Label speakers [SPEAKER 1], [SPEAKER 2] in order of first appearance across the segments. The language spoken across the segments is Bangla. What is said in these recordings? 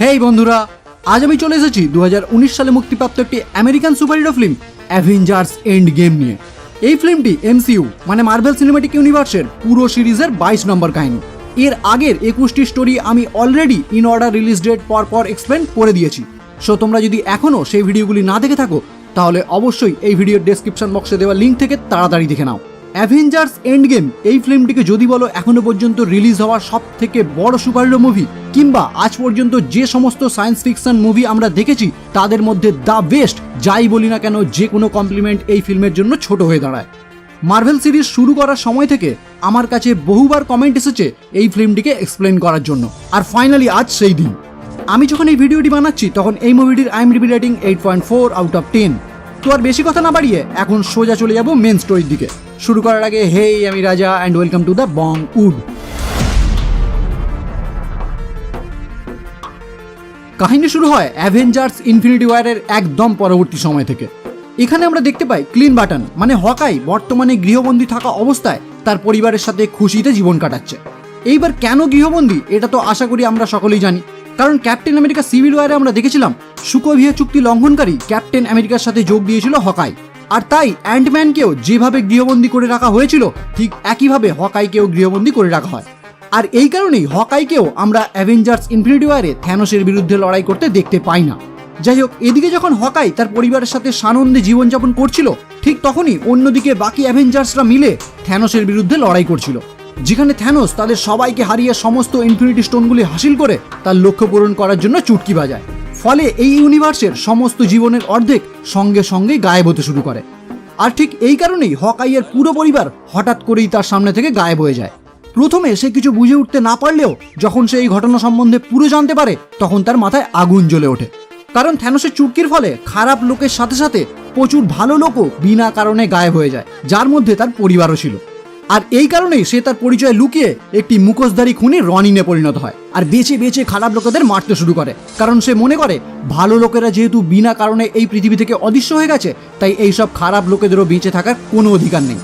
[SPEAKER 1] হেই বন্ধুরা, আজ আমি চলে এসেছি 2019 সালে মুক্তিপ্রাপ্ত একটি American superhero film Avengers Endgame নিয়ে। এই ফিল্মটি এমসিইউ মানে মার্ভেল সিনেম্যাটিক ইউনিভার্সের পুরো সিরিজের 22 নম্বর কাহিনী। এর আগের 21টি স্টোরি আমি already in order release date পর এক্সপ্লেন করে দিয়েছি। সো তোমরা যদি এখনও সেই ভিডিওগুলি না দেখে থাকো তাহলে অবশ্যই এই ভিডিওর ডেসক্রিপশন বক্সে দেওয়া লিঙ্ক থেকে তাড়াতাড়ি দেখে নাও। অ্যাভেঞ্জার্স এন্ড গেম এই ফিল্মটিকে যদি বলো এখনো পর্যন্ত রিলিজ হওয়া সব থেকে বড় সুপারহিরো মুভি কিংবা আজ পর্যন্ত যে সমস্ত সায়েন্স ফিকশন মুভি আমরা দেখেছি তাদের মধ্যে দ্য বেস্ট, যাই বলি না কেন যে কোনো কমপ্লিমেন্ট এই ফিল্মের জন্য ছোট হয়ে দাঁড়ায়। মার্ভেল সিরিজ শুরু করার সময় থেকে আমার কাছে বহুবার কমেন্ট এসেছে এই ফিল্মটিকে এক্সপ্লেন করার জন্য, আর ফাইনালি আজ সেই দিন। আমি যখন এই ভিডিওটি বানাচ্ছি তখন এই মুভিটির IMDb রেটিং 8.4 আউট অফ 10। তো আর বেশি কথা না বাড়িয়ে এখন সোজা চলে যাব মেন স্টোরির দিকে। শুরু করার আগে হেই, আমি Raja and welcome to the Bongwood. কাহিনী শুরু হয় অ্যাভেঞ্জার্স ইনফিনিটি ওয়ারের একদম পরবর্তী সময় থেকে। এখানে আমরা দেখতে পাই ক্লিন বাটন মানে হকাই বর্তমানে গৃহবন্দী থাকা অবস্থায় তার পরিবারের সাথে খুশিতে জীবন কাটাচ্ছে। এইবার কেন গৃহবন্দী এটা তো আশা করি আমরা সকলেই জানি, কারণ ক্যাপ্টেন আমেরিকা সিভিল ওয়ারে আমরা দেখেছিলাম সুকোভিয়া চুক্তি লঙ্ঘনকারী ক্যাপ্টেন আমেরিকার সাথে যোগ দিয়েছিল হকাই, আর তাই অ্যান্টম্যানকেও যেভাবে গৃহবন্দী করে রাখা হয়েছিল ঠিক একইভাবে হকাইকেও গৃহবন্দী করে রাখা হয়। আর এই কারণেই হকাইকেও আমরা অ্যাভেঞ্জার্স ইনফিনিটি ওয়ারে থ্যানোসের বিরুদ্ধে লড়াই করতে দেখতে পাই না। যাই হোক, এদিকে যখন হকাই তার পরিবারের সাথে সানন্দে জীবনযাপন করছিল ঠিক তখনই অন্যদিকে বাকি অ্যাভেঞ্জার্সরা মিলে থ্যানোসের বিরুদ্ধে লড়াই করছিল, যেখানে থ্যানোস তাদের সবাইকে হারিয়ে সমস্ত ইনফিনিটি স্টোনগুলি হাসিল করে তার লক্ষ্য পূরণ করার জন্য চুটকি বাজায়। ফলে এই ইউনিভার্সের সমস্ত জীবনের অর্ধেক সঙ্গে সঙ্গেই গায়েব হতে শুরু করে। আর ঠিক এই কারণেই হকাইয়ের পুরো পরিবার হঠাৎ করেই তার সামনে থেকে গায়েব হয়ে যায়। প্রথমে সে কিছু বুঝে উঠতে না পারলেও যখন সে এই ঘটনা সম্বন্ধে পুরো জানতে পারে তখন তার মাথায় আগুন জ্বলে ওঠে, কারণ থ্যানোসের চুটকির ফলে খারাপ লোকের সাথে সাথে প্রচুর ভালো লোকও বিনা কারণে গায়েব হয়ে যায়, যার মধ্যে তার পরিবারও ছিল। আর এই কারণেই সে তার পরিচয় লুকিয়ে একটি মুখোশধারী খুনি রনিনে পরিণত হয় আর বেছে বেছে খারাপ লোকেদের মারতে শুরু করে, কারণ সে মনে করে ভালো লোকেরা যেহেতু বিনা কারণে এই পৃথিবী থেকে অদৃশ্য হয়ে গেছে তাই এইসব খারাপ লোকেদেরও বেঁচে থাকার কোনো অধিকার নেই।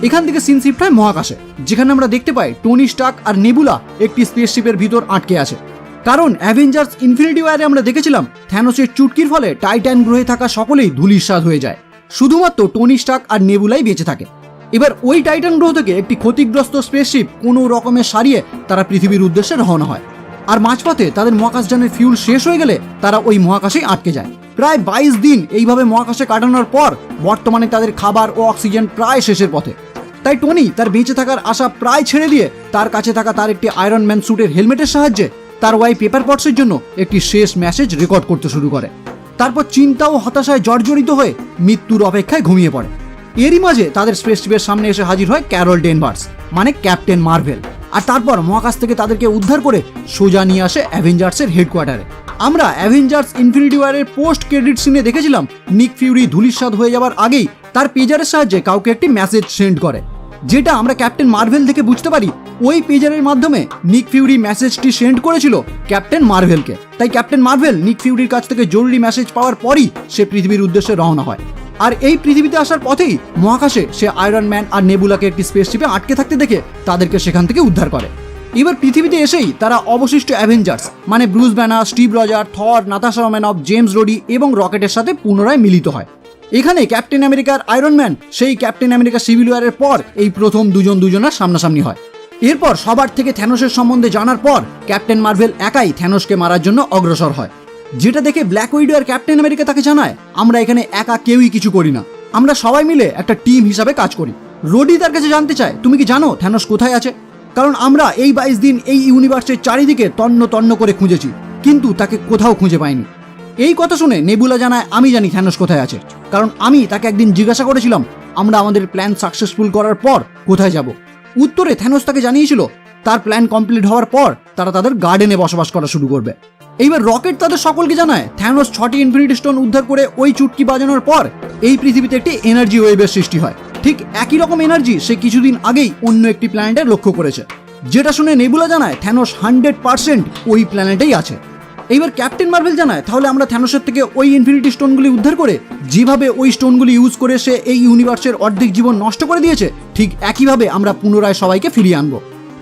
[SPEAKER 1] এখান থেকে সিন শিফট হয় মহাকাশে, যেখানে আমরা দেখতে পাই টনি স্টার্ক আর নেবুলা একটি স্পেসশিপের ভিতর আটকে আছে। কারণ অ্যাভেঞ্জার্স ইনফিনিটি ওয়ারে আমরা দেখেছিলাম থ্যানোসের চুটকির ফলে টাইটান গ্রহে থাকা সকলেই ধূলিসাৎ হয়ে যায়, শুধুমাত্র টনি স্টার্ক আর নেবুলাই বেঁচে থাকে। এবার ওই টাইটান গ্রহ থেকে একটি ক্ষতিগ্রস্ত স্পেসশিপ কোনো রকমের সারিয়ে তারা পৃথিবীর উদ্দেশ্যে রওনা হয়, আর মাঝপথে তাদের মহাকাশযানের ফিউল শেষ হয়ে গেলে তারা ওই মহাকাশেই আটকে যায়। প্রায় 22 দিন এইভাবে মহাকাশে কাটানোর পর বর্তমানে তাদের খাবার ও অক্সিজেন প্রায় শেষের পথে। তাই টনি তার বেঁচে থাকার আশা প্রায় ছেড়ে দিয়ে তার কাছে থাকা তার একটি আয়রন ম্যান স্যুটের হেলমেটের সাহায্যে তার ওয়াই পেপার পটসের জন্য একটি শেষ মেসেজ রেকর্ড করতে শুরু করে। তারপর চিন্তা ও হতাশায় জর্জরিত হয়ে মৃত্যুর অপেক্ষায় ঘুমিয়ে পড়ে। এরই মাঝে তাদের স্পেসশিপের সামনে এসে হাজির হয় ক্যারল ডেনভার্স মানে ক্যাপ্টেন মার্ভেল, আর তারপর মহাকাশ থেকে তাদেরকে উদ্ধার করে সোজা নিয়ে আসে অ্যাভেঞ্জার্সের হেডকোয়ার্টারে। আমরা অ্যাভেঞ্জার্স ইনফিনিটি ওয়ারের পোস্ট ক্রেডিট সিনে দেখেছিলাম নিক ফিউরি ধূলিসাৎ হয়ে যাওয়ার আগেই তার পেজারের সাহায্যে কাউকে একটি মেসেজ সেন্ড করে, যেটা আমরা ক্যাপ্টেন মার্ভেল থেকে বুঝতে পারি ওই পেজারের মাধ্যমে নিক ফিউরি মেসেজটি সেন্ড করেছিল ক্যাপ্টেন মার্ভেলকে। তাই ক্যাপ্টেন মার্ভেল নিক ফিউরির কাছ থেকে জরুরি মেসেজ পাওয়ার পরই সে পৃথিবীর উদ্দেশ্যে রওনা হয়। আর এই পৃথিবীতে আসার পথেই মহাকাশে সে আয়রন ম্যান আর নেবুলাকে একটি স্পেসশিপে আটকে থাকতে দেখে তাদেরকে সেখান থেকে উদ্ধার করে। এবার পৃথিবীতে এসেই তারা অবশিষ্ট অ্যাভেঞ্জার্স মানে ব্রুস ব্যানার, স্টিভ রজার, থর, নাতাশা রোমানফ, জেমস রোডি এবং রকেটের সাথে পুনরায় মিলিত হয়। এখানে ক্যাপ্টেন আমেরিকার আয়রন ম্যান সেই ক্যাপ্টেন আমেরিকা সিভিল ওয়ারের পর এই প্রথম দুজনের সামনাসামনি হয়। এরপর সবার থেকে থ্যানোসের সম্বন্ধে জানার পর ক্যাপ্টেন মার্ভেল একাই থ্যানোসকে মারার জন্য অগ্রসর হয়, যেটা দেখে ব্ল্যাক উইডো আর ক্যাপ্টেন আমেরিকা তাকে জানায় আমরা এখানে একা কেউই কিছু করি না, আমরা সবাই মিলে একটা টিম হিসাবে কাজ করি। রোডি তার কাছে জানতে চায় তুমি কি জানো থ্যানোস কোথায় আছে, কারণ আমরা এই 22 দিন এই ইউনিভার্সের চারিদিকে তন্ন করে খুঁজেছি কিন্তু তাকে কোথাও খুঁজে পাইনি। এই কথা শুনে নেবুলা জানায় আমি জানি থ্যানোস কোথায় আছে, কারণ আমি তাকে একদিন জিজ্ঞাসা করেছিলাম আমরা আমাদের প্ল্যান সাকসেসফুল করার পর কোথায় যাব। উত্তরে থ্যানোস তাকে জানিয়েছিল তার প্ল্যান কমপ্লিট হওয়ার পর তারা তাদের গার্ডেনে বসবাস করা শুরু করবে। এইবার রকেট তাদের সকলকে জানায় থ্যানোস 6টি ইনফিনিটি স্টোন উদ্ধার করে ওই চুটকি বাজানোর পর এই পৃথিবীতে একটি এনার্জি ওয়েভের সৃষ্টি হয়। ঠিক একই রকম এনার্জি সে কিছুদিন আগেই অন্য একটি প্ল্যানেটে লক্ষ্য করেছে, যেটা শুনে নেবুলা জানায় থ্যানোস 100% ওই প্ল্যানেটেই আছে। এইবার ক্যাপ্টেন মার্ভেল জানায় তাহলে আমরা থ্যানোসের থেকে ওই ইনফিনিটি স্টোনগুলি উদ্ধার করে যেভাবে ওই স্টোনগুলি ইউজ করে সে এই ইউনিভার্সের অর্ধেক জীবন নষ্ট করে দিয়েছে ঠিক একইভাবে আমরা পুনরায় সবাইকে ফিরিয়ে আনবো।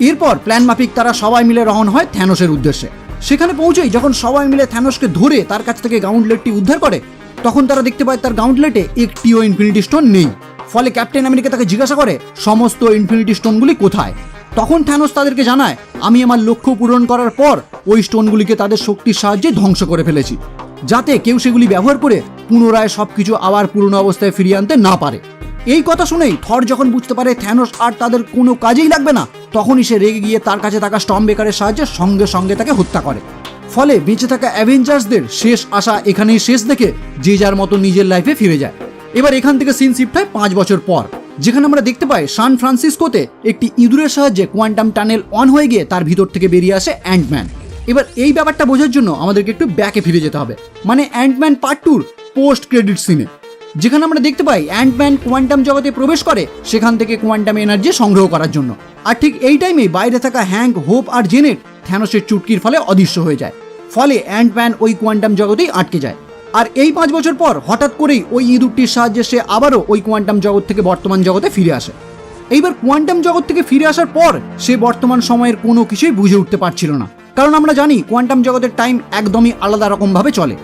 [SPEAKER 1] এরপর প্ল্যান মাফিক তারা সবাই মিলে রওনা হয় থ্যানোসের উদ্দেশ্যে। সেখানে পৌঁছেই যখন সবাই মিলে থ্যানোসকে ধরে তার কাছ থেকে গাউন্টলেটটি উদ্ধার করে, তখন তারা দেখতে পায় তার গাউন্টলেটে একটিও ইনফিনিটি স্টোন নেই। ফলে ক্যাপ্টেন আমেরিকা তাকে জিজ্ঞাসা করে সমস্ত ইনফিনিটি স্টোনগুলি কোথায়। তখন থ্যানোস তাদেরকে জানায়, আমি আমার লক্ষ্য পূরণ করার পর ওই স্টোনগুলিকে তাদের শক্তির সাহায্যে ধ্বংস করে ফেলেছি, যাতে কেউ সেগুলি ব্যবহার করে পুনরায় সবকিছু আবার পুরনো অবস্থায় ফিরিয়ে আনতে না পারে। এই কথা শুনেই থর যখন বুঝতে পারে থ্যানোস আর তাদের কোনো কাজেই লাগবে না, তখনই সে রেগে গিয়ে তার কাছে থাকা স্টর্মব্রেকারের সাহায্যে সঙ্গে সঙ্গে তাকে হত্যা করে। ফলে বেঁচে থাকা অ্যাভেঞ্জার্সদের শেষ আশা এখানেই শেষ দেখে যে যার মতো নিজের লাইফে ফিরে যায়। এবার এখান থেকে সিন শিফট হয় 5 বছর পর, যেখানে আমরা দেখতে পাই সান ফ্রান্সিসকোতে একটি ইঁদুরের সাহায্যে কোয়ান্টাম টানেল অন হয়ে গিয়ে তার ভিতর থেকে বেরিয়ে আসে অ্যান্টম্যান। এবার এই ব্যাপারটা বোঝার জন্য আমাদেরকে একটু ব্যাকে ফিরে যেতে হবে, মানে অ্যান্টম্যান পার্ট 2 পোস্ট ক্রেডিট সিনে, যেখানে আমরা দেখতে পাই অ্যান্টম্যান কোয়ান্টাম জগতে প্রবেশ করে সেখান থেকে কোয়ান্টাম এনার্জি সংগ্রহ করার জন্য। আর ঠিক এই টাইমে বাইরে থাকা হ্যাঙ্ক, হোপ আর জেনেট থ্যানোসের চুটকির ফলে অদৃশ্য হয়ে যায়। ফলে অ্যান্টম্যান ওই কোয়ান্টাম জগতেই আটকে যায়। আর এই 5 বছর পর হঠাৎ করেই ওই ইঁদুরটির সাহায্যে সে আবারও ওই কোয়ান্টাম জগৎ থেকে বর্তমান জগতে ফিরে আসে। এইবার কোয়ান্টাম জগৎ থেকে ফিরে আসার পর সে বর্তমান সময়ের কোনো কিছুই বুঝে উঠতে পারছিল না, কারণ আমরা জানি কোয়ান্টাম জগতের টাইম একদমই আলাদা রকমভাবে চলে।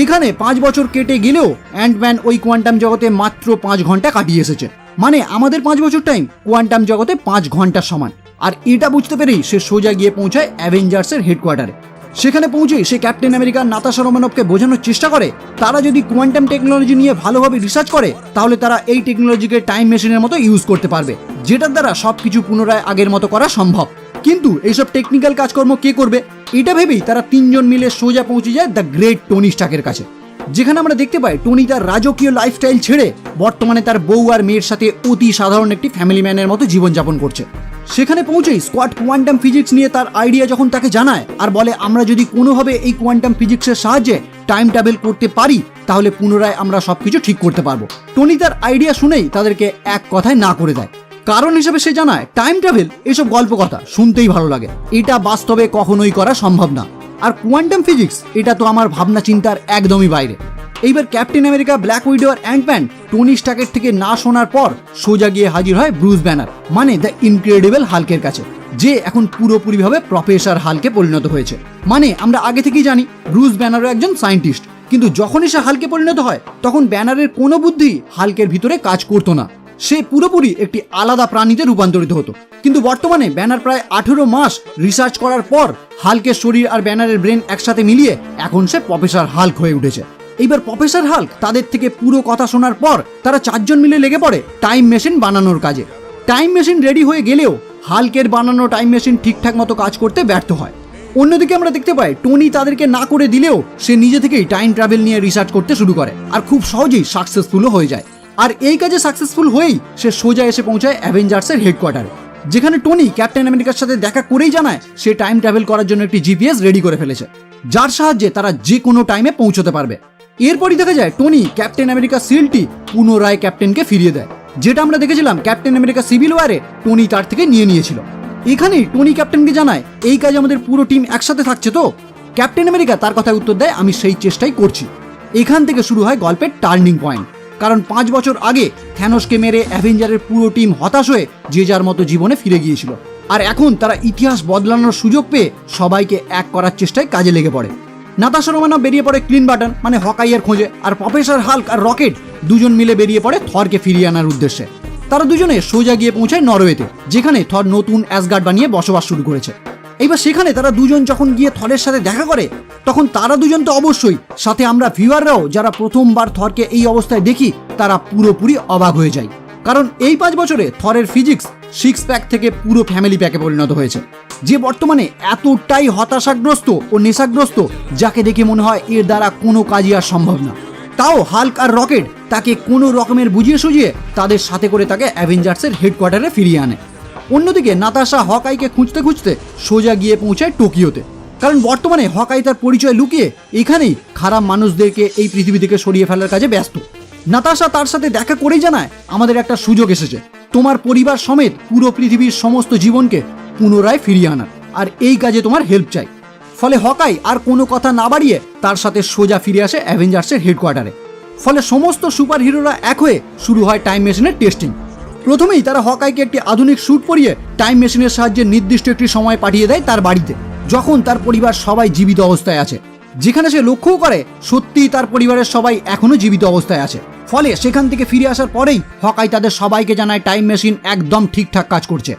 [SPEAKER 1] এখানে 5 বছর কেটে গেলেও অ্যান্টম্যান ওই কোয়ান্টাম জগতে মাত্র 5 ঘন্টা কাটিয়ে এসেছে, মানে আমাদের 5 বছর টাইম কোয়ান্টাম জগতে 5 ঘন্টার সমান। আর এটা বুঝতে পেরেই সে সোজা গিয়ে পৌঁছায় অ্যাভেঞ্জার্সের হেডকোয়ার্টারে। সেখানে পৌঁছেই সে ক্যাপ্টেন আমেরিকা নাতাশা রোমানভকে বোঝানোর চেষ্টা করে তারা যদি কোয়ান্টাম টেকনোলজি নিয়ে ভালোভাবে রিসার্চ করে তাহলে তারা এই টেকনোলজিকে টাইম মেশিনের মতো ইউজ করতে পারবে, যেটার দ্বারা সবকিছু পুনরায় আগের মতো করা সম্ভব। কিন্তু এইসব টেকনিক্যাল কাজকর্ম কে করবে, এটা ভেবেই তারা 3 জন মিলে সোজা পৌঁছে যায় দ্য গ্রেট টনি স্টার্কের কাছে, যেখানে আমরা দেখতে পাই টনি তার রাজকীয় লাইফস্টাইল ছেড়ে বর্তমানে তার বউ আর মেয়ের সাথে অতি সাধারণ একটি ফ্যামিলি ম্যানের মতো জীবনযাপন করছে। সেখানে পৌঁছেই স্কোয়াড কোয়ান্টাম ফিজিক্স নিয়ে তার আইডিয়া যখন তাকে জানায় আর বলে আমরা যদি কোনোভাবে এই কোয়ান্টাম ফিজিক্সের সাহায্যে টাইম ট্রাভেল করতে পারি তাহলে পুনরায় আমরা সবকিছু ঠিক করতে পারবো। টনি তার আইডিয়া শুনেই তাদেরকে এক কথায় না করে দেয়। কারণ হিসেবে সে জানায় টাইম ট্রাভেল এসব গল্প কথা শুনতেই ভালো লাগে, এটা বাস্তবে কখনোই করা সম্ভব না। আর কোয়ান্টাম ফিজিক্স এটা তো আমার ভাবনা চিন্তার একদমই বাইরে। এইবার ক্যাপ্টেন আমেরিকা, ব্ল্যাক উইডো আর অ্যান্টম্যান টনি স্টার্কের থেকে না শোনার পর সোজা গিয়ে হাজির হয় ব্রুস ব্যানার, মানে দ্য ইনক্রেডিবল হাল্কের কাছে, যে এখন পুরোপুরিভাবে প্রফেসর হাল্কে পরিণত হয়েছে। মানে আমরা আগে থেকেই জানি ব্রুস ব্যানারও একজন সায়েন্টিস্ট, কিন্তু যখনই সে হাল্কে পরিণত হয় তখন ব্যানারের কোনো বুদ্ধি হাল্কের ভিতরে কাজ করতো না, সে পুরোপুরি একটি আলাদা প্রাণীতে রূপান্তরিত হতো। কিন্তু বর্তমানে ব্যানার প্রায় 18 মাস রিসার্চ করার পর হাল্কের শরীর আর ব্যানারের ব্রেন একসাথে মিলিয়ে এখন সে প্রফেসর হাল্ক হয়ে উঠেছে। এইবার প্রফেসর হাল্ক তাদের থেকে পুরো কথা শোনার পর তারা 4 জন মিলে লেগে পড়ে টাইম মেশিন বানানোর কাজে। টাইম মেশিন রেডি হয়ে গেলেও হাল্কের বানানো টাইম মেশিন ঠিকঠাক মতো কাজ করতে ব্যর্থ হয়। অন্যদিকে আমরা দেখতে পাই টনি তাদেরকে না করে দিলেও সে নিজে থেকেই টাইম ট্রাভেল নিয়ে রিসার্চ করতে শুরু করে আর খুব সহজেই সাকসেসফুলও হয়ে যায়। আর এই কাজে সাকসেসফুল হয়েই সে সোজা এসে পৌঁছায় অ্যাভেঞ্জার্সের হেডকোয়ার্টারে, যেখানে টনি ক্যাপ্টেন আমেরিকার সাথে দেখা করেই জানায় সে টাইম ট্রাভেল করার জন্য একটি জিপিএস রেডি করে ফেলেছে, যার সাহায্যে তারা যে কোনো টাইমে পৌঁছতে পারবে। এরপরই দেখা যায় টনি ক্যাপ্টেন আমেরিকা সিলটি পুনরায় ক্যাপ্টেনকে ফিরিয়ে দেয়, যেটা আমরা দেখেছিলাম ক্যাপ্টেন আমেরিকা সিভিল ওয়ারে টনি তার থেকে নিয়েছিল। এখানেই টনি ক্যাপ্টেনকে জানায় এই কাজে আমাদের পুরো টিম একসাথে থাকছে তো। ক্যাপ্টেন আমেরিকা তার কথায় উত্তর দেয় আমি সেই চেষ্টাই করছি। এখান থেকে শুরু হয় গল্পের টার্নিং পয়েন্ট, কারণ 5 বছর আগে থ্যানোসকে মেরে অ্যাভেঞ্জারের পুরো টিম হতাশ হয়ে যে যার মতো জীবনে ফিরে গিয়েছিল, আর এখন তারা ইতিহাস বদলানোর সুযোগ পেয়ে সবাইকে এক করার চেষ্টায় কাজে লেগে পড়ে। নাতাশা রোমানভ বেরিয়ে পড়ে ক্লিন বাটন মানে হকাইয়ের খোঁজে, আর প্রফেসর হাল্ক আর রকেট দুজন মিলে বেরিয়ে পড়ে থরকে ফিরিয়ে আনার উদ্দেশ্যে। তারা দুজনে সোজা গিয়ে পৌঁছায় নরওয়েতে, যেখানে থর নতুন অ্যাসগার্ড বানিয়ে বসবাস শুরু করেছে। এইবার সেখানে তারা দুজন যখন গিয়ে থরের সাথে দেখা করে তখন তারা দুজন তো অবশ্যই, সাথে আমরা ভিউয়াররাও যারা প্রথমবার থরকে এই অবস্থায় দেখি তারা পুরোপুরি অবাক হয়ে যায়, কারণ এই 5 বছরে থরের ফিজিক্স 6 প্যাক থেকে পুরো ফ্যামিলি প্যাকে পরিণত হয়েছে, যে বর্তমানে এতটাই হতাশাগ্রস্ত ও নেশাগ্রস্ত যাকে দেখে মনে হয় এর দ্বারা কোনো কাজই আর সম্ভব না। তাও হাল্ক আর রকেট তাকে কোনো রকমের বুঝিয়ে সুঝিয়ে তাদের সাথে করে তাকে অ্যাভেঞ্জার্সের হেডকোয়ার্টারে ফিরিয়ে আনে। অন্যদিকে নাতাশা হকাইকে খুঁজতে খুঁজতে সোজা গিয়ে পৌঁছায় টোকিওতে, কারণ বর্তমানে হকাই তার পরিচয় লুকিয়ে এখানেই খারাপ মানুষদেরকে এই পৃথিবী থেকে সরিয়ে ফেলার কাজে ব্যস্ত। নাতাশা তার সাথে দেখা করেই জানায় আমাদের একটা সুযোগ এসেছে, তোমার পরিবার সমেত পুরো পৃথিবীর সমস্ত জীবনকে পুনরায় ফিরিয়ে আনার, আর এই কাজে তোমার হেল্প চাই। ফলে হকাই আর কোনো কথা না বাড়িয়ে তার সাথে সোজা ফিরে আসে অ্যাভেঞ্জার্সের হেডকোয়ার্টারে। ফলে সমস্ত সুপার হিরোরা এক হয়ে শুরু হয় টাইম মেশিনের টেস্টিং। প্রথমেই তারা হকাইকে একটি আধুনিক স্যুট পরিয়ে টাইম মেশিনের সাহায্যে নির্দিষ্ট একটি সময় পাঠিয়ে দেয় তার বাড়িতে, যখন তার পরিবার সবাই জীবিত অবস্থায় আছে, যেখানে সে লক্ষ্যও করে সত্যিই তার পরিবারের সবাই এখনো জীবিত অবস্থায় আছে। ফলে সেখান থেকে ফিরে আসার পরেই হকাই তাদের সবাইকে জানায় টাইম মেশিন একদম ঠিকঠাক কাজ করছে।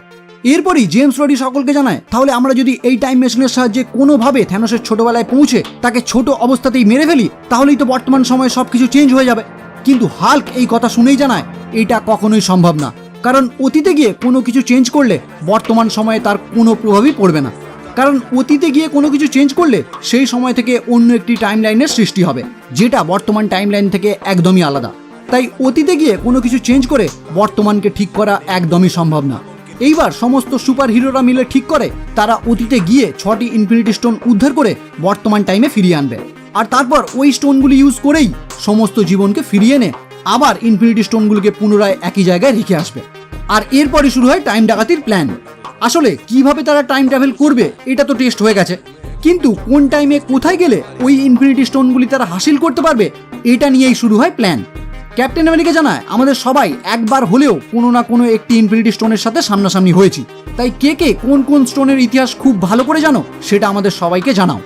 [SPEAKER 1] এরপরই জেমস রডি সকলকে জানায়, তাহলে আমরা যদি এই টাইম মেশিনের সাহায্যে কোনোভাবে থ্যানোসের ছোটবেলায় পৌঁছে তাকে ছোট অবস্থাতেই মেরে ফেলি, তাহলেই তো বর্তমান সময়ে সবকিছু চেঞ্জ হয়ে যাবে। কিন্তু হাল্ক এই কথা শুনেই জানায় এটা কখনোই সম্ভব না, কারণ অতীতে গিয়ে কোনো কিছু চেঞ্জ করলে বর্তমান সময়ে তার কোনো প্রভাবই পড়বে না। কারণ অতীতে গিয়ে কোনো কিছু চেঞ্জ করলে সেই সময় থেকে অন্য একটি টাইম লাইনের সৃষ্টি হবে, যেটা বর্তমান টাইম লাইন থেকে একদমই আলাদা। তাই অতীতে গিয়ে কোনো কিছু চেঞ্জ করে বর্তমানকে ঠিক করা একদমই সম্ভব না। এইবার সমস্ত সুপার হিরোরা মিলে ঠিক করে তারা অতীতে গিয়ে 6টি ইনফিনিটি স্টোন উদ্ধার করে বর্তমান টাইমে ফিরিয়ে আনবে, আর তারপর ওই স্টোনগুলি ইউজ করেই সমস্ত জীবনকে ফিরিয়ে এনে আবার ইনফিনিটি স্টোনগুলোকে পুনরায় একই জায়গায় রেখে আসবে। আর এরপরই শুরু হয় টাইম ডাকাতির প্ল্যান। আসলে কিভাবে তারা টাইম ট্রাভেল করবে এটা তো টেস্ট হয়ে গেছে, কিন্তু কোন টাইমে কোথায় গেলে ওই ইনফিনিটি স্টোনগুলি তারা হাসিল করতে পারবে এটা নিয়েই শুরু হয় প্ল্যান। ক্যাপ্টেন আমেরিকা জানায়, আমাদের সবাই একবার হলেও কোনো না কোনো একটি ইনফিনিটি স্টোনের সাথে সামনাসামনি হয়েছি, তাই কে কে কোন কোন স্টোনের ইতিহাস খুব ভালো করে জানো সেটা আমাদের সবাইকে জানাও।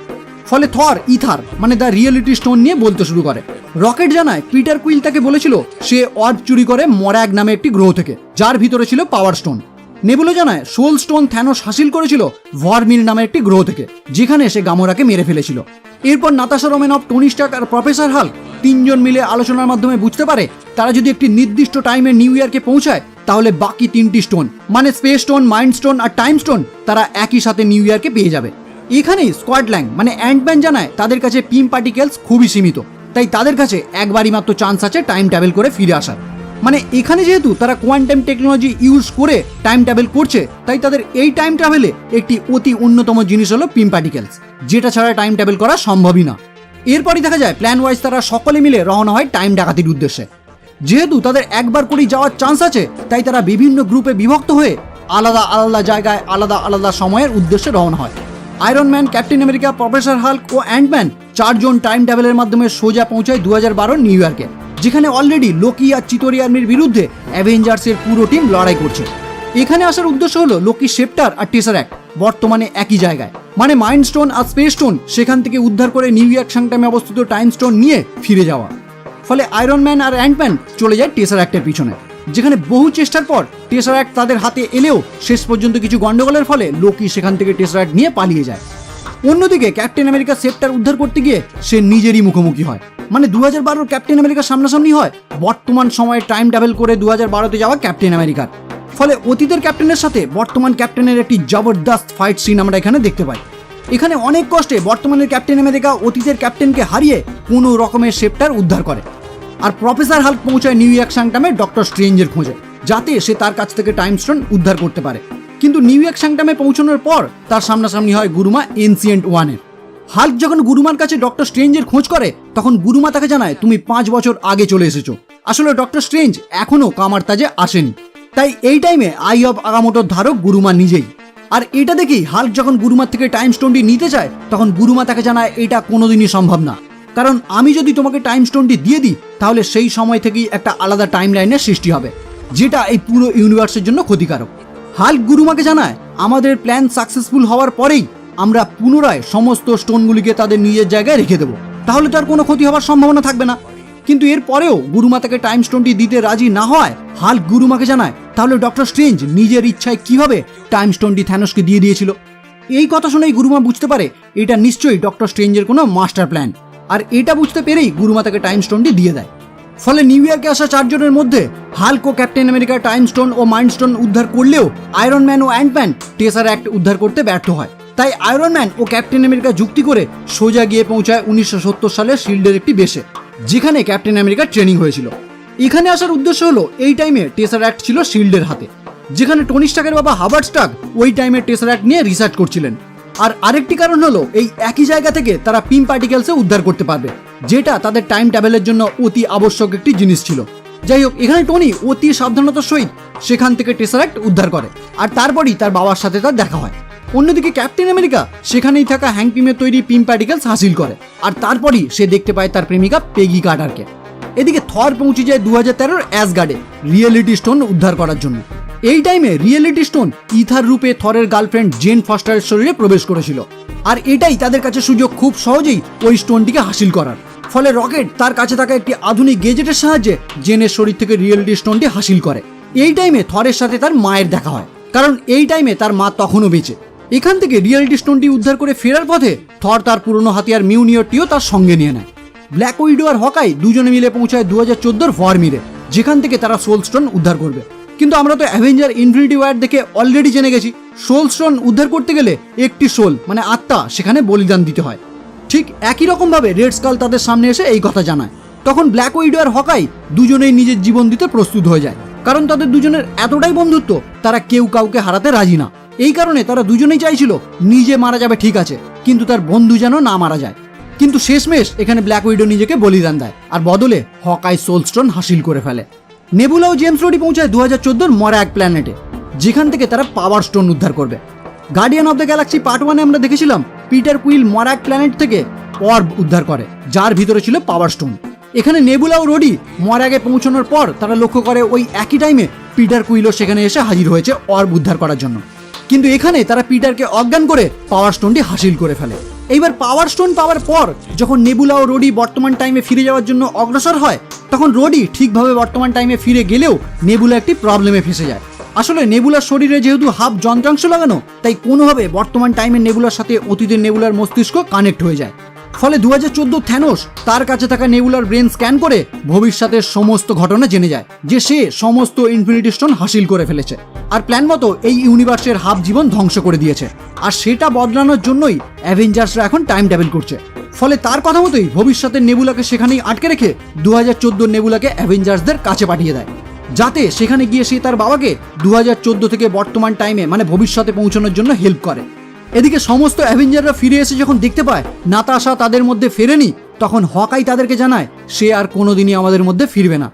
[SPEAKER 1] ফলে থর ইথার মানে দ্য রিয়েলিটি স্টোন নিয়ে বলতে শুরু করে। রকেট জানায়, পিটার কুইল তাকে বলেছিল সে অর্ব চুরি করে মরাগ নামে একটি গ্রহ থেকে, যার ভিতরে ছিল পাওয়ার স্টোন। নেবুলা জানায়, সোল স্টোন থ্যানোস হাসিল করেছিল ভরমির নামে একটি গ্রহ থেকে, যেখানে সে গামোরাকে মেরে ফেলেছিল। এরপর নাতাশা রোমানফ, টনি স্টার্ক আর প্রফেসর হাল্ক তিনজন মিলে আলোচনার মাধ্যমে বুঝতে পারে তারা যদি একটি নির্দিষ্ট টাইমে নিউ ইয়র্কে পৌঁছায়, তাহলে বাকি 3টি স্টোন মানে স্পেস স্টোন, মাইন্ড স্টোন আর টাইম স্টোন তারা একই সাথে নিউ ইয়র্কে পেয়ে যাবে। এখানেই স্কোয়াডল্যাং মানে অ্যান্টম্যান জানায় তাদের কাছে পিম পার্টিকেলস খুবই সীমিত, তাই তাদের কাছে একবারই মাত্র চান্স আছে টাইম ট্রাভেল করে ফিরে আসার। মানে এখানে যেহেতু তারা কোয়ান্টাম টেকনোলজি ইউজ করে টাইম ট্রাভেল করছে, তাই তাদের এই টাইম ট্রাভেলে একটি অতি অন্যতম জিনিস হলো পিম পার্টিকেলস, যেটা ছাড়া টাইম ট্রাভেল করা সম্ভবই না। এরপরই দেখা যায় প্ল্যান ওয়াইজ তারা সকলে মিলে রওনা হয় টাইম ডাকাতির উদ্দেশ্যে। যেহেতু তাদের একবার করেই যাওয়ার চান্স আছে, তাই তারা বিভিন্ন গ্রুপে বিভক্ত হয়ে আলাদা আলাদা জায়গায় আলাদা আলাদা সময়ের উদ্দেশ্যে রওনা হয়। Iron Man, Captain America, professor Hulk ও অ্যান্টম্যান 4 জন টাইম ট্রাভেলের মাধ্যমে সোজা পৌঁছায় 2012 নিউ ইয়র্কে, যেখানে অলরেডি লোকি আর চিতোরি আর্মির বিরুদ্ধে অ্যাভেঞ্জার্সের পুরো টিম লড়াই করছে। এখানে আসার উদ্দেশ্য হলো লোকি শেপ্টার আর টেসারাক্ট বর্তমানে একই জায়গায় মানে মাইন্ড স্টোন আর স্পেস স্টোন সেখান থেকে উদ্ধার করে নিউ ইয়র্ক সাংটামে অবস্থিত টাইম স্টোন নিয়ে ফিরে যাওয়া। ফলে আয়রন ম্যান আর অ্যান্টম্যান চলে যায় টেসারাক্টের পিছনে, যেখানে বহু চেষ্টার পর টেসারাক্ট তাদের হাতে এলেও শেষ পর্যন্ত কিছু গন্ডগোলের ফলে লোকি সেখান থেকে টেসারাক্ট নিয়ে পালিয়ে যায়। অন্যদিকে ক্যাপ্টেন আমেরিকা শেপ্টার উদ্ধার করতে গিয়ে সে নিজেরই মুখোমুখি হয়, মানে 2012 ক্যাপ্টেন আমেরিকার সামনাসামনি হয় বর্তমান সময়ে টাইম ট্রাভেল করে 2012তে যাওয়া ক্যাপ্টেন আমেরিকার। ফলে অতীতের ক্যাপ্টেনের সাথে বর্তমান ক্যাপ্টেনের একটি জবরদস্ত ফাইট সিন আমরা এখানে দেখতে পাই। এখানে অনেক কষ্টে বর্তমানের ক্যাপ্টেন আমেরিকা অতীতের ক্যাপ্টেনকে হারিয়ে কোনো রকমের শেপ্টার উদ্ধার করে, আর প্রফেসর হাল্ক পৌঁছায় নিউ ইয়র্ক সাংটামে ডক্টর স্ট্রেঞ্জের খোঁজে, যাতে সে তার কাছ থেকে টাইম স্টোন উদ্ধার করতে পারে। কিন্তু নিউ ইয়র্ক সাংটামে পৌঁছানোর পর তার সামনাসামনি হয় গুরুমা এনসিয়েন্ট ওয়ানের। হাল্ক যখন গুরুমার কাছে ডক্টর স্ট্রেঞ্জের খোঁজ করে, তখন গুরুমা তাকে জানায়, তুমি 5 বছর আগে চলে এসেছো। আসলে ডক্টর স্ট্রেঞ্জ এখনো কামারতাজে আসেনি, তাই এই টাইমে আই অফ আগামোটোর ধারক গুরুমা নিজেই। আর এটা দেখেই হাল্ক যখন গুরুমার থেকে টাইম স্টোনটি নিতে চায়, তখন গুরুমা তাকে জানায় এটা কোনোদিনই সম্ভব না, কারণ আমি যদি তোমাকে টাইম স্টোনটি দিয়ে দিই, তাহলে সেই সময় থেকেই একটা আলাদা টাইম লাইনের সৃষ্টি হবে, যেটা এই পুরো ইউনিভার্সের জন্য ক্ষতিকারক। হাল্ক গুরুমাকে জানায়, আমাদের প্ল্যান সাকসেসফুল হওয়ার পরেই আমরা পুনরায় সমস্ত স্টোনগুলিকে তাদের নিজের জায়গায় রেখে দেবো, তাহলে তার কোনো ক্ষতি হওয়ার সম্ভাবনা থাকবে না। কিন্তু এর পরেও গুরুমা তাকে টাইম স্টোনটি দিতে রাজি না হয়, হাল্ক গুরুমাকে জানায়, তাহলে ডক্টর স্ট্রেঞ্জ নিজের ইচ্ছায় কিভাবে টাইম স্টোনটি থ্যানোসকে দিয়ে দিয়েছিল। এই কথা শুনেই গুরুমা বুঝতে পারে এটা নিশ্চয়ই ডক্টর স্ট্রেঞ্জের কোনো মাস্টার প্ল্যান, আর এটা বুঝতে পেরেই গুরুমা তাকে টাইম স্টোনটি দিয়ে দেয়। ফলে নিউ ইয়র্কে আসা 4 জনের মধ্যে হাল্ক ও ক্যাপ্টেন আমেরিকা টাইম স্টোন ও মাইন্ড স্টোন উদ্ধার করলেও আয়রন ম্যান ও অ্যান্টম্যান টেসারাক্ট উদ্ধার করতে ব্যর্থ হয়। তাই আয়রন ম্যান ও ক্যাপ্টেন আমেরিকা যুক্তি করে সোজা গিয়ে পৌঁছায় 1970 সালের শিল্ডের একটি বেসে, যেখানে ক্যাপ্টেন আমেরিকার ট্রেনিং হয়েছিল। এখানে আসার উদ্দেশ্য হলো এই টাইমে টেসারাক্ট ছিল শিল্ডের হাতে, যেখানে টনি স্টার্কের বাবা হাবার্ড স্টার্ক ওই টাইমে টেসারাক্ট নিয়ে রিসার্চ করছিলেন। আর আরেকটি কারণ হলো এই একই জায়গা থেকে তারা পিম পার্টিকেলসে উদ্ধার করতে পারবে, যেটা তাদের টাইম ট্রাভেলের জন্য অতি আবশ্যক একটি জিনিস ছিল। যাই হোক, এখানে টনি অতি সাবধানতার সহিত সেখান থেকে টেসারাক্ট উদ্ধার করে, আর তারপরই তার বাবার সাথে তার দেখা হয়। অন্যদিকে ক্যাপ্টেন আমেরিকা সেখানেই থাকা হ্যাঙ্ক পিমের তৈরি পিম পার্টিকেলস হাসিল করে, আর তারপরই সে দেখতে পায় তার প্রেমিকা পেগি কার্টারকে। এদিকে থর পৌঁছে যায় 2013 অ্যাসগার্ডে রিয়েলিটি স্টোন উদ্ধার করার জন্য। এই টাইমে রিয়েলিটি স্টোন ইথার রূপে থরের গার্লফ্রেন্ড জেন ফস্টারের শরীরে প্রবেশ করেছিল, আর এটাই তাদের কাছে সুযোগ খুব সহজেই ওই স্টোনটিকে হাসিল করার। ফলে রকেট তার কাছে থাকা একটি আধুনিক গেজেটের সাহায্যে জেনের শরীর থেকে রিয়েলিটি স্টোনটি হাসিল করে। এই টাইমে থরের সাথে তার মায়ের দেখা হয়, কারণ এই টাইমে তার মা তখনও বেঁচে। এখান থেকে রিয়েলিটি স্টোনটি উদ্ধার করে ফেরার পথে থর তার পুরনো হাতিয়ার মিউনিয়রটিও তার সঙ্গে নিয়ে নেয়। ব্ল্যাক উইডো আর হকাই দুজনে মিলে পৌঁছায় 2014 ভার্মিরে, যেখান থেকে তারা সোল স্টোন উদ্ধার করবে। কিন্তু আমরা তো অ্যাভেঞ্জার ইনফিনিটি ওয়ার দেখে অলরেডি জেনে গেছি সোল স্টোন উদ্ধার করতে গেলে একটি সোল মানে আত্মা সেখানে বলিদান দিতে হয়। ঠিক একই রকম ভাবে রেড স্কাল তাদের সামনে এসে এই কথা জানায়। তখন ব্ল্যাক উইডো আর হকাই দুজনেই নিজের জীবন দিতে প্রস্তুত হয়ে যায়, কারণ তাদের দুজনের এতটাই বন্ধুত্ব তারা কেউ কাউকে হারাতে রাজি না। এই কারণে তারা দুজনেই চাইছিল নিজে মারা যাবে ঠিক আছে, কিন্তু তার বন্ধু যেন না মারা যায়। কিন্তু শেষমেশ এখানে ব্ল্যাক উইডো নিজেকে বলিদান দেয়, আর বদলে হকাই সোল স্টোন হাসিল করে ফেলে। নেবুলা ও জেমস রডি পৌঁছায় 2014 মরাগ প্ল্যানেটে, যেখান থেকে তারা পাওয়ার স্টোন উদ্ধার করবে। Guardian of the Galaxy part 1-এ আমরা দেখেছিলাম পিটার কুইল মরাগ প্ল্যানেট থেকে অর্ব উদ্ধার করে, যার ভিতরে ছিল পাওয়ার স্টোন। এখানে নেবুলা ও রডি মরাগে পৌঁছানোর পর তারা লক্ষ্য করে ওই একই টাইমে পিটার কুইলও সেখানে এসে হাজির হয়েছে অর্ব উদ্ধার করার জন্য। কিন্তু এখানে তারা পিটারকে অজ্ঞান করে পাওয়ার স্টোনটি হাসিল করে ফেলে। এইবার পাওয়ার স্টোন পাওয়ার পর যখন নেবুলা ও রডি বর্তমান টাইমে ফিরে যাওয়ার জন্য অগ্রসর হয়, তখন রডি ঠিকভাবে বর্তমান টাইমে ফিরে গেলেও নেবুলা একটি প্রবলেমে ফেসে যায়। আসলে নেবুলার শরীরে যেহেতু হাফ যন্ত্রাংশ লাগানো, তাই কোনোভাবে বর্তমান টাইমে নেবুলার সাথে অতীতের নেবুলার মস্তিষ্ক কানেক্ট হয়ে যায়। ফলে 2014 থ্যানোস তার কাছে থাকা নেবুলার ব্রেন স্ক্যান করে ভবিষ্যতের সমস্ত ঘটনা জেনে যায় যে সে সমস্ত ইনফিনিটি স্টোন হাসিল করে ফেলেছে, আর প্ল্যান মতো এই ইউনিভার্সের হাফ জীবন ধ্বংস করে দিয়েছে। আর সেটা বদলানোর জন্যই অ্যাভেঞ্জার্সরা এখন টাইম ট্রাভেল করছে। ফলে তার কথা মতোই ভবিষ্যতের নেবুলাকে সেখানেই আটকে রেখে 2014 নেবুলাকে অ্যাভেঞ্জার্সদের কাছে পাঠিয়ে দেয়, যাতে সেখানে গিয়ে সে তার বাবাকে 2014 থেকে বর্তমান টাইমে মানে ভবিষ্যতে পৌঁছানোর জন্য হেল্প করে। এদিকে সমস্ত অ্যাভেঞ্জাররা ফিরে এসে যখন দেখতে পায় নাতাশা তাদের মধ্যে ফেরেনি, তখন হকাই তাদেরকে জানায় সে আর কোনোদিনই আমাদের মধ্যে ফিরবে না।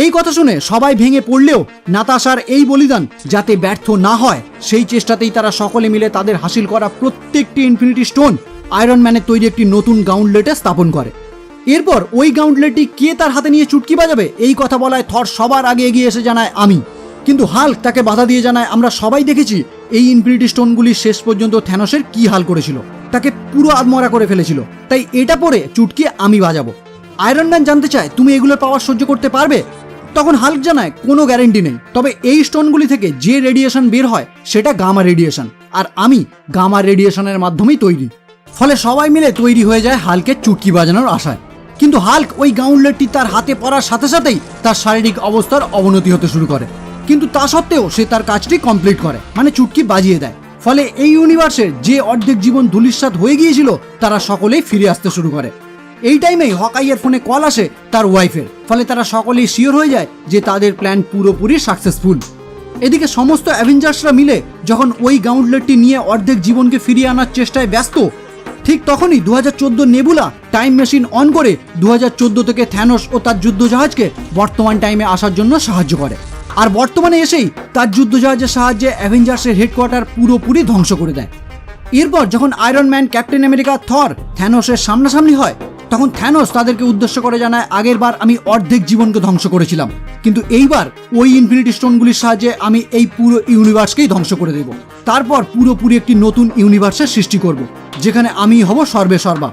[SPEAKER 1] এই কথা শুনে সবাই ভেঙে পড়লেও নাতাশার এই বলিদান যাতে ব্যর্থ না হয় সেই চেষ্টাতেই তারা সকলে মিলে তাদের হাসিল করা প্রত্যেকটি ইনফিনিটি স্টোন আয়রন ম্যানের তৈরি একটি নতুন গাউন্টলেটে স্থাপন করে। এরপর ওই গাউন্টলেটটি কে তার হাতে নিয়ে চুটকি বাজাবে এই কথা বলায় থর সবার আগে এগিয়ে এসে জানায় আমি। কিন্তু হাল্ক তাকে বাধা দিয়ে জানায় আমরা সবাই দেখেছি এই ইনফিনিটি স্টোনগুলি শেষ পর্যন্ত থ্যানোসের কি হাল করেছিল, তাকে পুরো আধমরা করে ফেলেছিল, তাই এটা পরে চুটকি আমি বাজাবো। আয়রন ম্যান জানতে চায় তুমি এগুলোর পাওয়ার সহ্য করতে পারবে? তখন হাল্ক জানায় কোনো গ্যারেন্টি নেই, তবে এই স্টোনগুলি থেকে যে রেডিয়েশন বের হয় সেটা গামা রেডিয়েশন, আর আমি গামা রেডিয়েশনের মাধ্যমেই তৈরি। ফলে সবাই মিলে তৈরি হয়ে যায় হাল্কের চুটকি বাজানোর আশায়। কিন্তু হাল্ক ওই গাউন্টলেটটি তার হাতে পড়ার সাথে সাথেই তার শারীরিক অবস্থার অবনতি হতে শুরু করে, কিন্তু তা সত্ত্বেও সে তার কাজটি কমপ্লিট করে, মানে চুটকি বাজিয়ে দেয়। ফলে এই ইউনিভার্সের যে অর্ধেক জীবন ধূলিসাৎ হয়ে গিয়েছিল তারা সকলেই ফিরে আসতে শুরু করে। এই টাইমেই হকাইয়ের ফোনে কল আসে তার ওয়াইফের, ফলে তারা সকলেই শিওর হয়ে যায় যে তাদের প্ল্যান পুরোপুরি সাকসেসফুল। এদিকে সমস্ত অ্যাভেঞ্জার্সরা মিলে যখন ওই গাউন্টলেটটি নিয়ে অর্ধেক জীবনকে ফিরিয়ে আনার চেষ্টায় ব্যস্ত, ঠিক তখনই 2014 নেবুলা টাইম মেশিন অন করে 2014 থেকে থ্যানোস ও তার যুদ্ধজাহাজকে বর্তমান টাইমে আসার জন্য সাহায্য করে, আর বর্তমানে এসেই তার যুদ্ধজাহাজের সাহায্যে অ্যাভেঞ্জার্সের হেডকোয়ার্টার পুরোপুরি ধ্বংস করে দেয়। এরপর যখন আয়রন ম্যান, ক্যাপ্টেন আমেরিকা, থর থ্যানোসের সামনাসামনি হয়, তখন থ্যানোস তাদেরকে উদ্দেশ্য করে জানায় আগের বার আমি অর্ধেক জীবনকে ধ্বংস করেছিলাম, কিন্তু এইবার ওই ইনফিনিটি স্টোনগুলির সাহায্যে আমি এই পুরো ইউনিভার্সকেই ধ্বংস করে দেব। তারপর পুরোপুরি একটি নতুন ইউনিভার্সের সৃষ্টি করব, যেখানে আমি হব সর্বে সর্বা।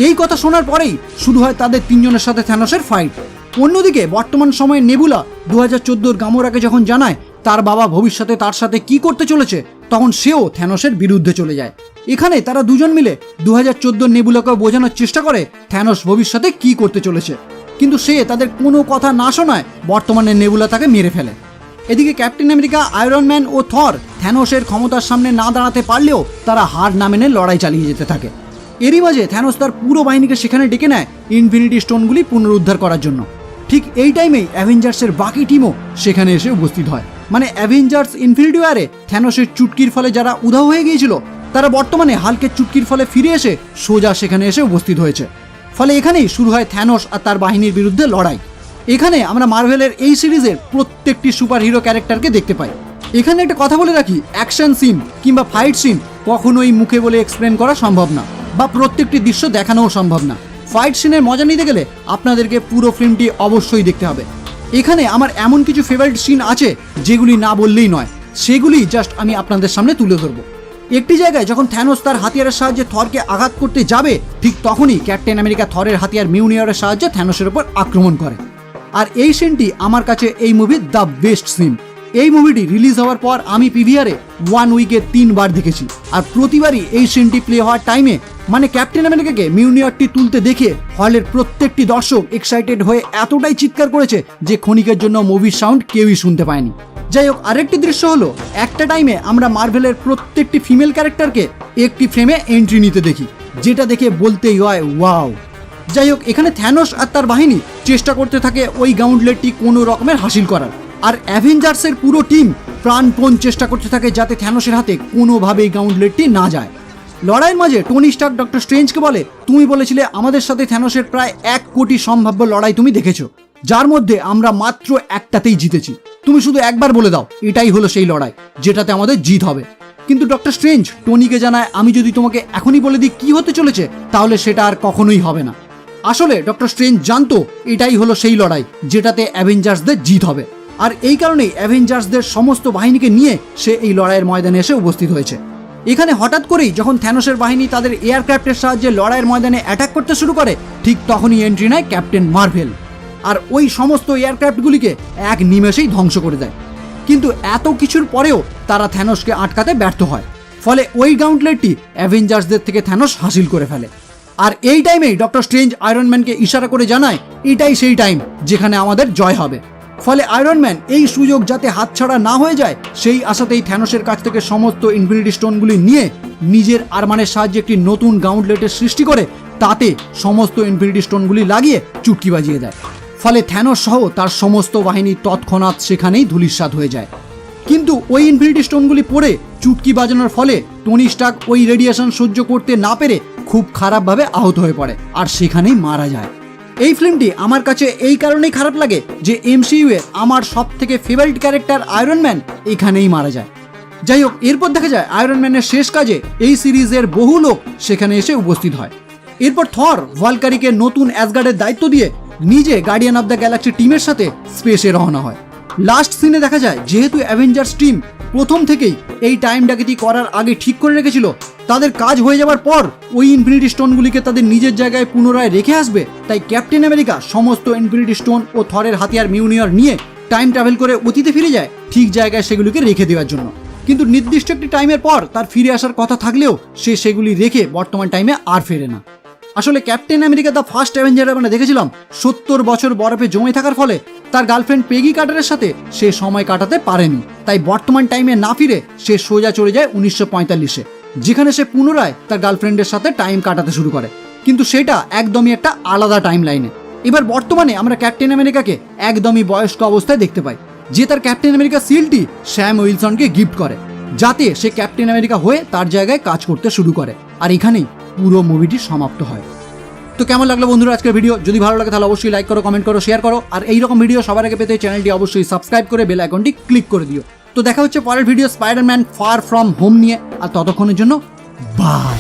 [SPEAKER 1] এই কথা শোনার পরেই শুরু হয় তাদের তিনজনের সাথে থ্যানোসের ফাইট। অন্যদিকে বর্তমান সময়ে নেবুলা 2014 গামোরাকে যখন জানায় তার বাবা ভবিষ্যতে তার সাথে কি করতে চলেছে, তখন সেও থ্যানোসের বিরুদ্ধে চলে যায়। এখানে তারা দুজন মিলে 2014 নেবুলাকে বোঝানোর চেষ্টা করে থ্যানোস ভবিষ্যতে কি করতে চলেছে, কিন্তু সে তাদের কোনো কথা না শোনায় বর্তমানে নেবুলা তাকে মেরে ফেলে। এদিকে ক্যাপ্টেন আমেরিকা, আয়রন ম্যান ও থর থ্যানোসের ক্ষমতার সামনে না দাঁড়াতে পারলেও তারা হার না মেনে লড়াই চালিয়ে যেতে থাকে। এরই মাঝে থ্যানোস তার পুরো বাহিনীকে সেখানে ডেকে নেয় ইনফিনিটি স্টোনগুলি পুনরুদ্ধার করার জন্য। ঠিক এই টাইমেই অ্যাভেঞ্জার্সের বাকি টিমও সেখানে এসে উপস্থিত হয়, মানে অ্যাভেঞ্জার্স ইনফিনিটি ওয়ারে থ্যানোসের চুটকির ফলে যারা উধাও হয়ে গিয়েছিল তারা বর্তমানে হাল্কের চুটকির ফলে ফিরে এসে সোজা সেখানে এসে উপস্থিত হয়েছে। ফলে এখানেই শুরু হয় থ্যানোস আর তার বাহিনীর বিরুদ্ধে লড়াই। এখানে আমরা মার্ভেলের এই সিরিজের প্রত্যেকটি সুপার হিরো ক্যারেক্টারকে দেখতে পাই। এখানে একটা কথা বলে রাখি, অ্যাকশন সিন কিংবা ফাইট সিন কখনোই মুখে বলে এক্সপ্লেন করা সম্ভব না, বা প্রত্যেকটি দৃশ্য দেখানোও সম্ভব না। ফাইট সিনের মজা নিতে গেলে আপনাদেরকে পুরো ফিল্মটি অবশ্যই দেখতে হবে। এখানে আমার এমন কিছু ফেভারিট সিন আছে যেগুলি না বললেই নয়, সেগুলি জাস্ট আমি আপনাদের সামনে তুলে ধরবো। একটি জায়গায় যখন থ্যানোস তার হাতিয়ারের সাহায্যে থরকে আঘাত করতে যাবে, ঠিক তখনই ক্যাপ্টেন আমেরিকা থরের হাতিয়ার মিউনিয়রের সাহায্যে থ্যানোসের উপর আক্রমণ করে। আর এই সিনটি আমার কাছে এই মুভির দ্য বেস্ট সিন। এই মুভিটি রিলিজ হওয়ার পর আমি পিভিআরে 1 উইকে 3 বার দেখেছি, আর প্রতিবারই এই সিনটি প্লে হওয়ার টাইমে মানে ক্যাপ্টেন আমেরিকাকে মিউনিয়রটি তুলতে দেখে হলের প্রত্যেকটি দর্শক এক্সাইটেড হয়ে এতটাই চিৎকার করেছে যে ক্ষণিকের জন্য মুভির সাউন্ড কেউই শুনতে পায়নি। যাই হোক, আরেকটি দৃশ্য হলো একটা টাইমে আমরা মার্ভেলের প্রত্যেকটি ফিমেল ক্যারেক্টারকে একটি ফ্রেমে এন্ট্রি নিতে দেখি, যেটা দেখে বলতেই হয় ওয়াও। যাই হোক, এখানে থ্যানোস আর তার বাহিনী চেষ্টা করতে থাকে ওই গাউন্টলেটটি কোনো রকমের হাসিল করার, আর অ্যাভেঞ্জার্সের পুরো টিম প্রাণপণ চেষ্টা করতে থাকে যাতে থ্যানোসের হাতে কোনোভাবেই গাউন্টলেটটি না যায়। লড়াইয়ের মাঝে টনি স্টার্ক ডক্টর স্ট্রেঞ্জকে বলে, তুমি বলেছিলে আমাদের সাথে থ্যানোসের প্রায় 1 কোটি সম্ভাব্য লড়াই তুমি দেখেছো, যার মধ্যে আমরা মাত্র একটাতেই জিতেছি। তুমি শুধু একবার বলে দাও এটাই হলো সেই লড়াই যেটাতে আমাদের জিত হবে। কিন্তু ডক্টর স্ট্রেঞ্জ টনিকে জানায়, আমি যদি তোমাকে এখনই বলে দিই কি হতে চলেছে তাহলে সেটা আর কখনোই হবে না। আসলে ডক্টর স্ট্রেঞ্জ জানতো এটাই হলো সেই লড়াই যেটাতে অ্যাভেঞ্জার্সদের জিত হবে, আর এই কারণেই অ্যাভেঞ্জার্সদের সমস্ত বাহিনীকে নিয়ে সে এই লড়াইয়ের ময়দানে এসে উপস্থিত হয়েছে। এখানে হঠাৎ করেই যখন থ্যানোসের বাহিনী তাদের এয়ারক্রাফটের সাহায্যে লড়াইয়ের ময়দানে অ্যাটাক করতে শুরু করে, ঠিক তখনই এন্ট্রি নেয় ক্যাপ্টেন মার্ভেল, আর ওই সমস্ত এয়ারক্রাফটগুলিকে এক নিমেষেই ধ্বংস করে দেয়। কিন্তু এত কিছুর পরেও তারা থ্যানোসকে আটকাতে ব্যর্থ হয়, ফলে ওই গাউন্টলেটটি অ্যাভেঞ্জার্সদের থেকে থ্যানোস হাসিল করে ফেলে। আর এই টাইমেই ডক্টর স্ট্রেঞ্জ আয়রন ম্যানকে ইশারা করে জানায় এটাই সেই টাইম যেখানে আমাদের জয় হবে। ফলে আয়রন ম্যান এই সুযোগ যাতে হাতছাড়া না হয়ে যায় সেই আশাতেই থ্যানোসের কাছ থেকে সমস্ত ইনফিনিটি স্টোনগুলি নিয়ে নিজের আরমানের সাহায্যে একটি নতুন গাউন্টলেটের সৃষ্টি করে তাতে সমস্ত ইনফিনিটি স্টোনগুলি লাগিয়ে চুটকি বাজিয়ে দেয়। ফলে থ্যানোস সহ তার সমস্ত বাহিনী তৎক্ষণাৎ সেখানেই ধূলিসাৎ হয়ে যায়। কিন্তু ওই ইনফিনিটি স্টোনগুলি পড়ে চুটকি বাজানোর ফলে টনি স্টার্ক ওই রেডিয়েশন সহ্য করতে না পেরে খুব খারাপভাবে আহত হয়ে পড়ে আর সেখানেই মারা যায়। এই ফিল্মটি আমার কাছে এই কারণেই খারাপ লাগে যে এমসিইউ এর আমার সব থেকে ফেভারিট ক্যারেক্টার আয়রন ম্যান এখানেই মারা যায়। যাই হোক, এরপর দেখা যায় আয়রন ম্যানের শেষ কাজে এই সিরিজের বহু লোক সেখানে এসে উপস্থিত হয়। এরপর থর ভালকারিকে নতুন অ্যাসগার্ডের দায়িত্ব দিয়ে নিজে গার্ডিয়ান অফ দ্য গ্যালাক্সি টিমের সাথে স্পেসে রওনা হয়। লাস্ট সিনে দেখা যায় যেহেতু অ্যাভেঞ্জার্স টিম প্রথম থেকেই এই টাইম ডাকাতি করার আগে ঠিক করে রেখেছিল তাদের কাজ হয়ে যাওয়ার পর ওই ইনফিনিটি স্টোনগুলিকে তাদের নিজের জায়গায় পুনরায় রেখে আসবে, তাই ক্যাপ্টেন আমেরিকা সমস্ত ইনফিনিটি স্টোন ও থরের হাতিয়ার মিউনিয়র নিয়ে টাইম ট্রাভেল করে অতীতে ফিরে যায় ঠিক জায়গায় সেগুলিকে রেখে দেওয়ার জন্য। কিন্তু নির্দিষ্ট একটি টাইমের পর তার ফিরে আসার কথা থাকলেও সে সেগুলি রেখে বর্তমান টাইমে আর ফেরে না। আসলে captain America the first Avenger আমরা দেখেছিলাম 70 বছর বরফে জমে থাকার ফলে তার গার্লফ্রেন্ড পেগি কার্টারের সাথে সে সময় কাটাতে পারেনি, তাই বর্তমান টাইমে না ফিরে সে সোজা চলে যায় 1945-এ, যেখানে সে পুনরায় তার গার্লফ্রেন্ডের সাথে টাইম কাটাতে শুরু করে, কিন্তু সেটা একদমই একটা আলাদা টাইম লাইনে। এবার বর্তমানে আমরা ক্যাপ্টেন আমেরিকাকে একদমই বয়স্ক অবস্থায় দেখতে পাই, যে তার ক্যাপ্টেন আমেরিকা সিলটি স্যাম উইলসনকে গিফট করে যাতে সে ক্যাপ্টেন আমেরিকা হয়ে তার জায়গায় কাজ করতে শুরু করে। আর এখানেই পুরো মুভিটি সমাপ্ত হয়। তো কেমন লাগলো বন্ধুরা আজকের ভিডিও? যদি ভালো লাগে তাহলে অবশ্যই লাইক করো, কমেন্ট করো, শেয়ার করো, আর এইরকম ভিডিও সবার আগে পেতে চ্যানেলটি অবশ্যই সাবস্ক্রাইব করে বেল আইকনটি ক্লিক করে দিও। তো দেখা হচ্ছে পরের video Spiderman far from home নিয়ে, আর ততক্ষণের জন্য বাই।